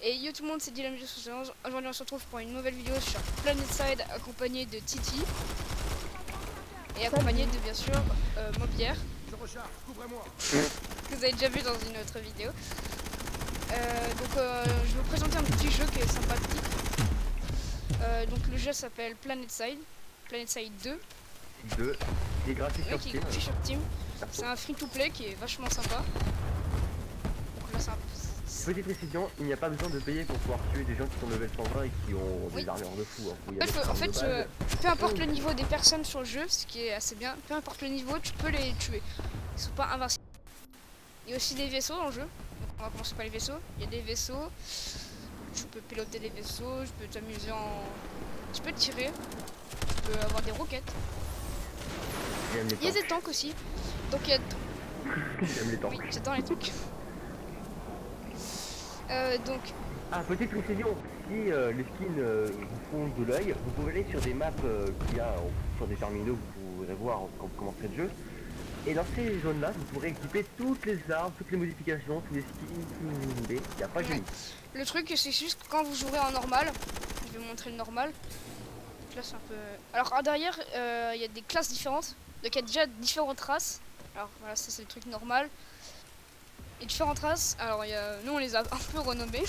Et yo tout le monde, c'est Dylan. Aujourd'hui on se retrouve pour une nouvelle vidéo sur PlanetSide accompagné de Titi. Et accompagné de bien sûr Maubière. Que vous avez déjà vu dans une autre vidéo. Je vais vous présenter un petit jeu qui est sympathique. Donc le jeu s'appelle PlanetSide. PlanetSide 2. Qui est gratuit sur Steam. Sur Steam. C'est un free to play qui est vachement sympa. Donc là c'est un peu... Petite précision, il n'y a pas besoin de payer pour pouvoir tuer des gens qui sont level 120 et qui ont des armures de fou. Hein. Peu importe le niveau des personnes sur le jeu, ce qui est assez bien, peu importe le niveau, tu peux les tuer. Ils sont pas invincibles. Il y a aussi des vaisseaux dans le jeu. Donc on va commencer par les vaisseaux. Il y a des vaisseaux. Tu peux piloter des vaisseaux, je peux t'amuser en... Tu peux tirer. Tu peux avoir des roquettes. Il y a des tanks aussi. Donc il y a... J'aime les tanks. Oui, j'adore les tanks. Petite précision, si les skins vous font de l'œil, vous pouvez aller sur des maps qu'il y a sur des terminaux, vous pourrez voir quand vous commencerez le jeu. Et dans ces zones-là, vous pourrez équiper toutes les armes, toutes les modifications, tous les skins que vous voulez. Il n'y a pas de limite. Le truc, c'est juste que quand vous jouerez en normal, je vais vous montrer le normal. Là, c'est un peu... Alors, derrière, il y a des classes différentes. Donc, il y a déjà différentes races. Alors, voilà, ça, c'est le truc normal. Et différentes races. Alors, nous, on les a un peu renommées.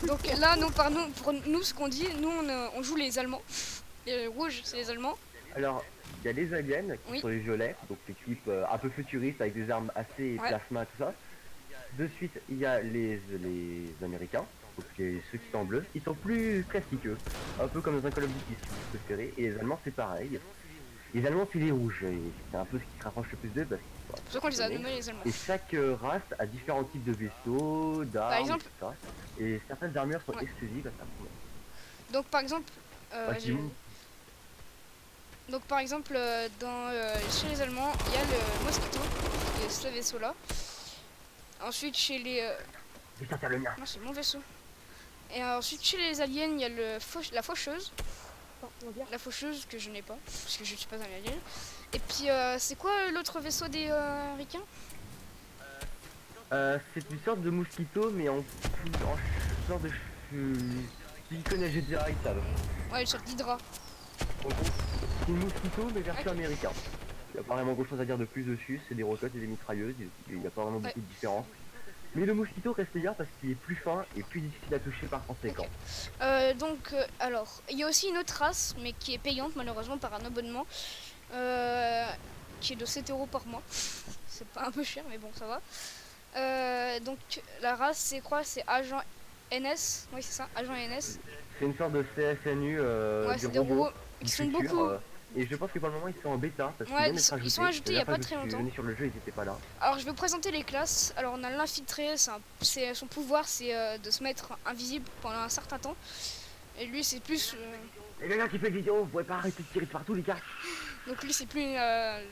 Donc, là, pour nous, ce qu'on dit, nous, on joue les Allemands. Les rouges, c'est les Allemands. Alors, il y a les aliens qui sont les violets, donc l'équipe un peu futuriste avec des armes assez plasma, tout ça. De suite, il y a les Américains, donc ceux qui sont en bleu, ils sont plus classiques, un peu comme dans un Call of Duty si vous préférez. Et les Allemands, c'est pareil. Les Allemands, c'est les rouges, c'est un peu ce qui se rapproche le plus d'eux. Parce c'est pour ça qu'on les a nommés les Allemands. Et chaque race a différents types de vaisseaux, d'armes, tout ça. Et certaines armures sont exclusives à ça. Donc par exemple, chez les Allemands, il y a le Mosquito, qui est ce vaisseau-là. Ensuite, chez les... Non, c'est mon vaisseau. Et ensuite, chez les aliens, il y a la faucheuse. La faucheuse que je n'ai pas, parce que je ne suis pas un alien. Et puis, c'est quoi l'autre vaisseau des ricains? C'est une sorte de mosquito, mais en sorte de... Qui connaît GTA, ils savent. Ouais, une sorte d'Hydra. C'est une mosquito, mais version américain. Il n'y a pas vraiment grand chose à dire de plus dessus, c'est des roquettes et des mitrailleuses, il n'y a pas vraiment beaucoup de différence. Mais le mosquito reste bien parce qu'il est plus fin et plus difficile à toucher par conséquent. Alors, il y a aussi une autre race, mais qui est payante malheureusement par un abonnement, qui est de 7 € par mois. C'est pas un peu cher, mais bon, ça va. Donc, la race, c'est quoi? C'est agent NS. Oui, c'est ça, agent NS. C'est une sorte de CSNU c'est des robots qui sont beaucoup... Et je pense que pour le moment ils sont en bêta parce ils sont ajoutés il n'y a pas très longtemps. Sur le jeu, ils n'étaient pas là. Alors je vais vous présenter les classes. Alors on a l'infiltré, son pouvoir c'est de se mettre invisible pendant un certain temps. Et lui c'est plus... Les gars qui fait vidéo, vous pouvez pas arrêter de tirer de partout les gars. Donc lui c'est plus une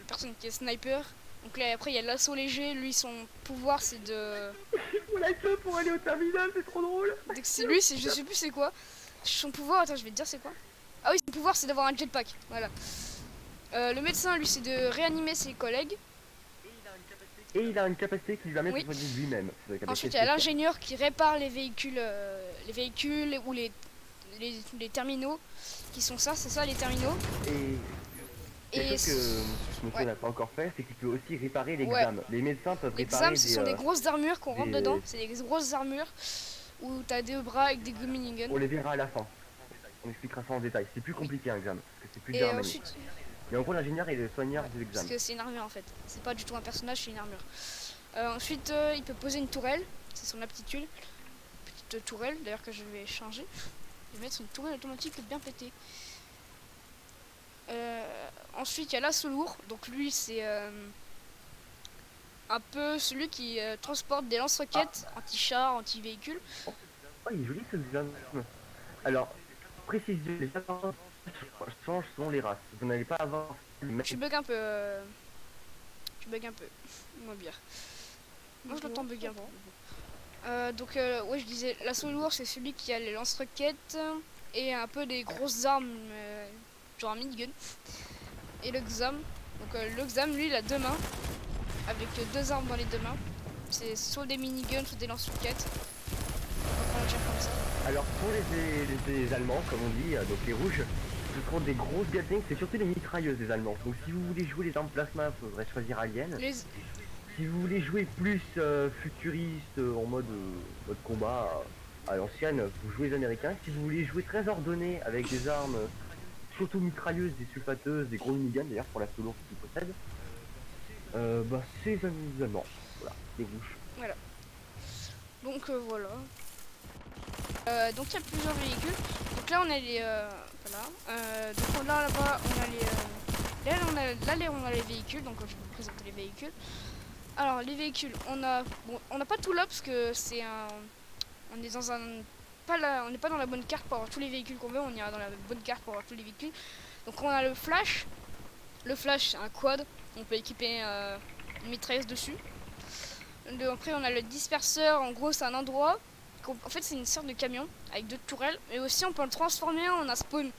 personne qui est sniper. Donc là après il y a l'assaut léger, lui son pouvoir c'est de... On l'a fait pour aller au terminal, c'est trop drôle. Donc c'est lui, je sais plus c'est quoi. Son pouvoir, attends je vais te dire c'est quoi. Ah oui, son pouvoir c'est d'avoir un jetpack, voilà. Le médecin, lui, c'est de réanimer ses collègues. Et il a une capacité qui lui permet de se soigner lui-même. Ensuite, il y a l'ingénieur qui répare les véhicules ou les terminaux, qui sont ça, c'est ça les terminaux. Et ce que monsieur n'a pas encore fait, c'est qu'il peut aussi réparer l'examen. Les médecins peuvent réparer les ce sont des grosses armures qu'on rentre dedans. C'est des grosses armures où t'as des bras avec des minigun. On les verra à la fin. On expliquera ça en détail. C'est plus compliqué un examen, parce que c'est plus dur à manier. Et en gros, l'ingénieur est le soigneur de l'examen. Parce que c'est une armure en fait. C'est pas du tout un personnage, c'est une armure. Ensuite, il peut poser une tourelle. C'est son aptitude. Petite tourelle, d'ailleurs que je vais changer. Je vais mettre une tourelle automatique bien pétée. Ensuite, il y a l'assaut lourd. Donc lui, c'est un peu celui qui transporte des lance-roquettes anti-char, anti-véhicule. Oh, il est joli ce examen. Alors, précision, les change selon les races. Vous n'allez pas avoir... Tu bug un peu. Moi bien. Moi je l'entends bugger avant. Ouais, je disais, l'assaut lourd c'est celui qui a les lance-roquettes et un peu des grosses armes, genre un minigun. Et le XAM. Donc le XAM lui il a deux mains, avec deux armes dans les deux mains. C'est soit des miniguns, soit des lance-roquettes. On va dire comme ça. Alors pour les Allemands, comme on dit, donc les rouges, ce seront des grosses Gatling, c'est surtout les mitrailleuses des Allemands. Donc si vous voulez jouer les armes plasma, il faudrait choisir Alien. Si vous voulez jouer plus futuriste, en mode combat à l'ancienne, vous jouez les Américains. Si vous voulez jouer très ordonné avec des armes surtout mitrailleuses, des sulfateuses, des gros miniguns d'ailleurs pour la solo qu'ils possèdent, bah c'est les Allemands, voilà, les rouges. Voilà. Donc voilà. Donc il y a plusieurs véhicules. Donc là on a les voilà. Donc là-bas on a les là on a les véhicules. Donc je vais vous présenter les véhicules. Alors les véhicules, on n'a pas tout là parce que c'est un, on est dans un on n'est pas dans la bonne carte pour avoir tous les véhicules qu'on veut. On ira dans la bonne carte pour avoir tous les véhicules. Donc on a le flash. Le flash c'est un quad. On peut équiper une mitrailleuse dessus. Après on a le disperseur. En gros c'est un endroit. En fait c'est une sorte de camion avec deux tourelles. Mais aussi on peut le transformer en un spawn.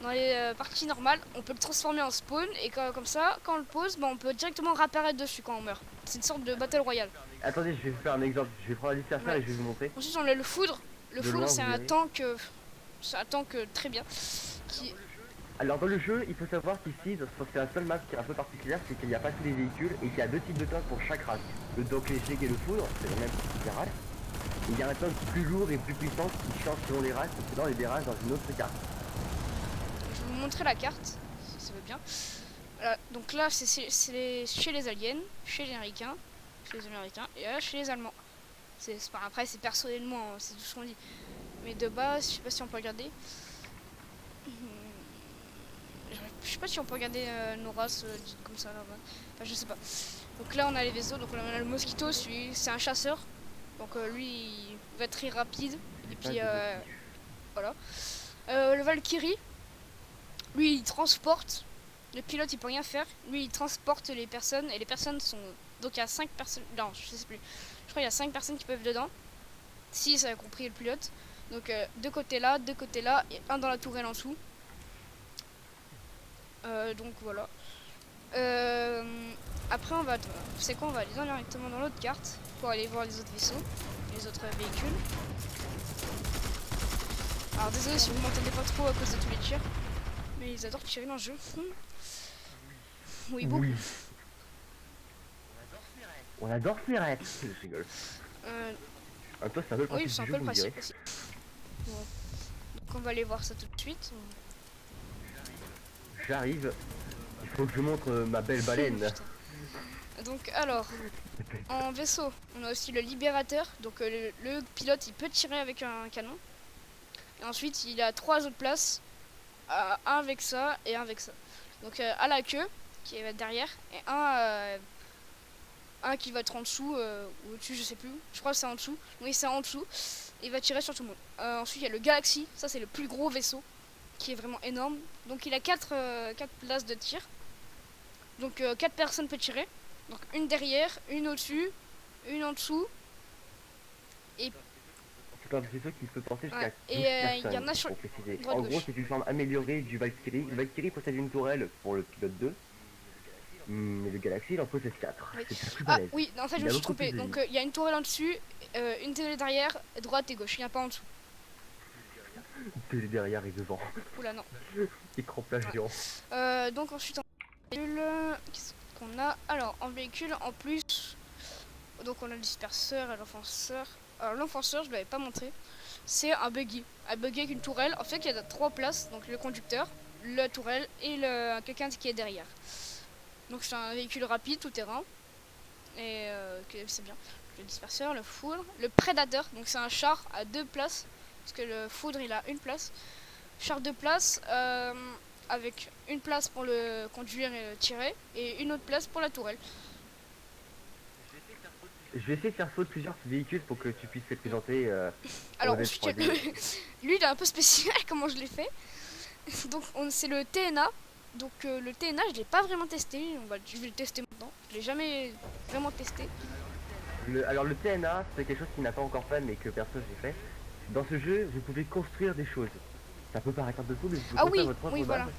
Dans les parties normales, on peut le transformer en spawn et comme ça, quand on le pose, bah, on peut directement réapparaître dessus quand on meurt. C'est une sorte de battle royale. Attendez, je vais vous faire un exemple. Je vais prendre un disperseur et je vais vous montrer. Ensuite, on a le foudre. Le foudre, c'est un tank. C'est un tank très bien. Alors dans le jeu, il faut savoir qu'ici, c'est la seule map qui est un peu particulière, c'est qu'il n'y a pas tous les véhicules et qu'il y a deux types de tanks pour chaque race. Le tank léger et le foudre, c'est le même pour toutes les races. Et il y a un tank plus lourd et plus puissant qui change selon les races, et selon les races dans une autre carte. Je vais vous montrer la carte, si ça veut bien. Voilà, donc là, c'est chez les aliens, chez les Américains, et là, chez les Allemands. Après, c'est personnellement, c'est tout ce qu'on dit. Mais de base, je sais pas si on peut regarder. Je sais pas si on peut regarder nos races comme ça là-bas. Enfin, je sais pas. Donc là, on a les vaisseaux. Donc on a le Mosquito, c'est un chasseur. Donc lui, il va être très rapide. Et puis voilà. Le Valkyrie, lui, il transporte. Le pilote, il peut rien faire. Lui, il transporte les personnes. Et les personnes sont. Donc il y a 5 personnes. Non, je sais plus. Je crois qu'il y a 5 personnes qui peuvent dedans. Si, ça a compris le pilote. Donc deux côtés là, et un dans la tourelle en dessous. Donc voilà. Après on va aller directement dans l'autre carte pour aller voir les autres vaisseaux, les autres véhicules. Alors désolé si vous m'entendez pas trop à cause de tous les tirs, mais ils adorent tirer dans le jeu. Oui, beaucoup. Oui. On adore Ferret. Je rigole. Toi c'est un peu le principe oui, c'est un peu le principe aussi. Bon. Donc on va aller voir ça tout de suite. J'arrive. Il faut que je montre ma belle baleine. Donc alors, en vaisseau, on a aussi le libérateur. Donc le pilote, il peut tirer avec un canon. Et ensuite, il a 3 autres places. Un avec ça et un avec ça. Donc à la queue, qui va derrière. Et un qui va être en dessous, ou au-dessus, je sais plus. Je crois que c'est en dessous. Oui, c'est en dessous. Il va tirer sur tout le monde. Ensuite, il y a le Galaxy. Ça, c'est le plus gros vaisseau, qui est vraiment énorme. Donc il a 4 places de tir. Donc 4 personnes peuvent tirer. Donc une derrière, une au-dessus, une en dessous. Et c'est un vaisseau qui peut porter jusqu'à 12 et il y en a sur en gros, c'est une forme améliorée du Valkyrie. Le Valkyrie possède une tourelle pour le pilote 2. Mais le Galaxy, il en possède 4. Oui, en fait je me suis trompé. Donc il y a une tourelle en dessus, une télé derrière, droite et gauche. Il n'y a pas en dessous. Télé derrière et devant. Oula non. Écran plage géant. Donc ensuite en véhicule, qu'est-ce qu'on a? Alors en véhicule en plus, donc on a le disperseur et l'enfonceur. Alors l'enfonceur je ne l'avais pas montré. C'est un buggy. Un buggy avec une tourelle. En fait il y a 3 places. Donc le conducteur, la tourelle et quelqu'un qui est derrière. Donc c'est un véhicule rapide, tout terrain. Et c'est bien. Le disperseur, le foudre, le prédateur. Donc c'est un char à 2 places. Parce que le foudre il a une place. Char 2 places. Avec une place pour le conduire et le tirer. Et une autre place pour la tourelle. Je vais essayer de faire sauter plusieurs véhicules pour que tu puisses les présenter. Alors ensuite, lui il est un peu spécial comment je l'ai fait. Donc c'est le TNA. Donc le TNA je l'ai pas vraiment testé, je vais le tester maintenant, je l'ai jamais vraiment testé. Alors le TNA c'est quelque chose qui n'a pas encore fait mais que personne j'ai fait. Dans ce jeu vous pouvez construire des choses. Ça peut paraître un peu fou mais vous pouvez votre propre base. Voilà. Ça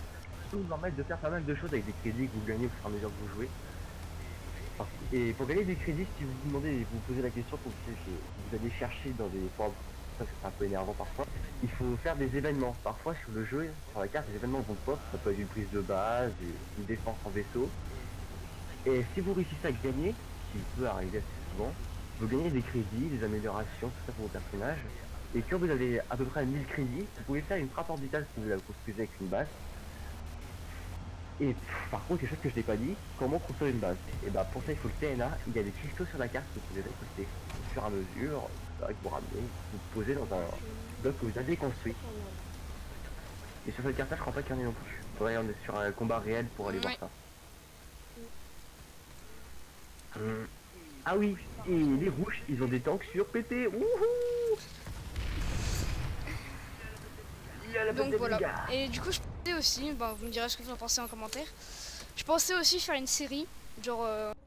vous permet de faire pas mal de choses avec des crédits que vous gagnez au fur et à mesure que vous jouez. Et pour gagner des crédits, si vous vous demandez, vous posez la question pour que vous allez chercher dans des forums, ça c'est un peu énervant parfois, il faut faire des événements. Parfois sur le jeu, sur la carte, les événements vont pop, ça peut être une prise de base, une défense en vaisseau. Et si vous réussissez à gagner, ce qui peut arriver assez souvent, vous gagnez des crédits, des améliorations, tout ça pour vos personnages. Et quand vous avez à peu près 1000 crédits, vous pouvez faire une frappe orbitale si vous la construisez avec une base. Et par contre, quelque chose que je n'ai pas dit, comment construire une base? Et bah pour ça il faut le TNA, il y a des cristaux sur la carte que vous pouvez récolter au fur et à mesure, avec vous ramenez, vous posez dans un bloc que vous avez construit. Et sur cette carte là je crois pas qu'il y en ait non plus. Faudrait on est sur un combat réel pour aller voir ça. Ah oui, et les rouges, ils ont des tanks sur PT. Wouhou! Donc voilà. Et du coup, je pensais aussi, vous me direz ce que vous en pensez en commentaire. Je pensais aussi faire une série, genre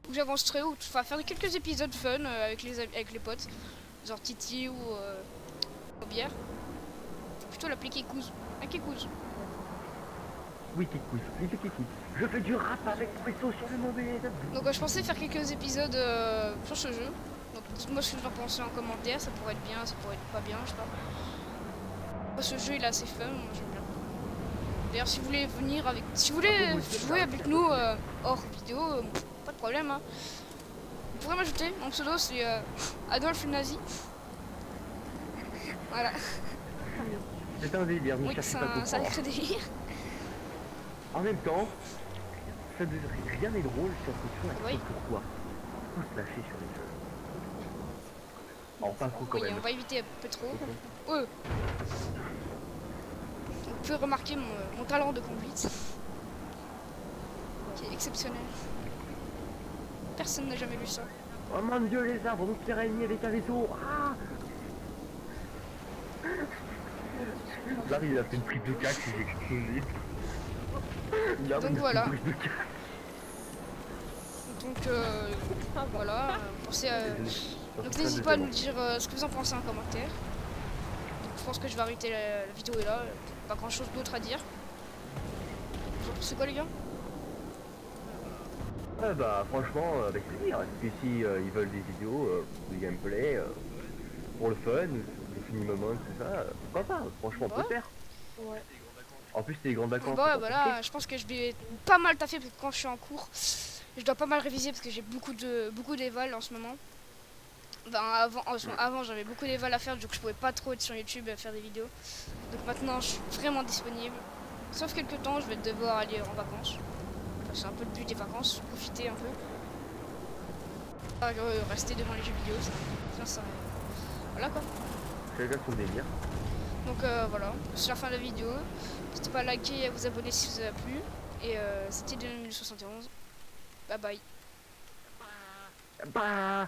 où j'avancerais, ou faire quelques épisodes fun avec les potes, genre Titi ou bière. Plutôt l'appeler Kikouz. Un Kikouz. Oui, Kikouz. Oui, Kikouz. Je fais du rap avec Presso sur le mauvais. Donc je pensais faire quelques épisodes sur ce jeu. Donc dites-moi ce que vous en pensez en commentaire, ça pourrait être bien, ça pourrait être pas bien, je sais pas. Ce jeu il est assez fun, moi j'aime bien. D'ailleurs si vous voulez venir avec. Si vous voulez jouer avec nous hors vidéo, pas de problème hein. Vous pourrez m'ajouter, mon pseudo c'est Adolphe le Nazi. Voilà. C'est un délire, oui, c'est un sacré délire. En même temps, rien n'est drôle sur ce jeu. Oui. Pourquoi se lâcher sur les jeux? Oh, pas trop quand même. On va éviter un peu trop. Vous pouvez remarquer mon talent de conduite. Qui est exceptionnel. Personne n'a jamais vu ça. Oh mon dieu, les arbres, donc araignées avec un vaisseau. Ah, là, il a fait une prise de cac, il est explosé. Donc voilà. Donc voilà. Pensez à... Donc n'hésitez pas à nous dire ce que vous en pensez en commentaire. Donc, je pense que je vais arrêter la vidéo là. Pas grand chose d'autre à dire. Vous en pensez quoi les gars? Bah franchement avec plaisir. Et si ils veulent des vidéos, des gameplay pour le fun, des funny moments, tout ça, pourquoi pas? Franchement on peut faire. Ouais. En plus c'est les grandes vacances. Bah là je pense que je vais pas mal taffer parce que quand je suis en cours, je dois pas mal réviser parce que j'ai beaucoup d'éval en ce moment. Avant j'avais beaucoup d'éval à faire, donc je pouvais pas trop être sur YouTube et faire des vidéos. Donc maintenant je suis vraiment disponible. Sauf quelques temps je vais devoir aller en vacances. C'est un peu le but des vacances, profiter un peu. Rester devant les jeux vidéo, ça voilà quoi. Chacun son délire. Donc voilà, c'est la fin de la vidéo. N'hésitez pas à liker et à vous abonner si vous a plu. Et c'était 2071. Bye bye. Bah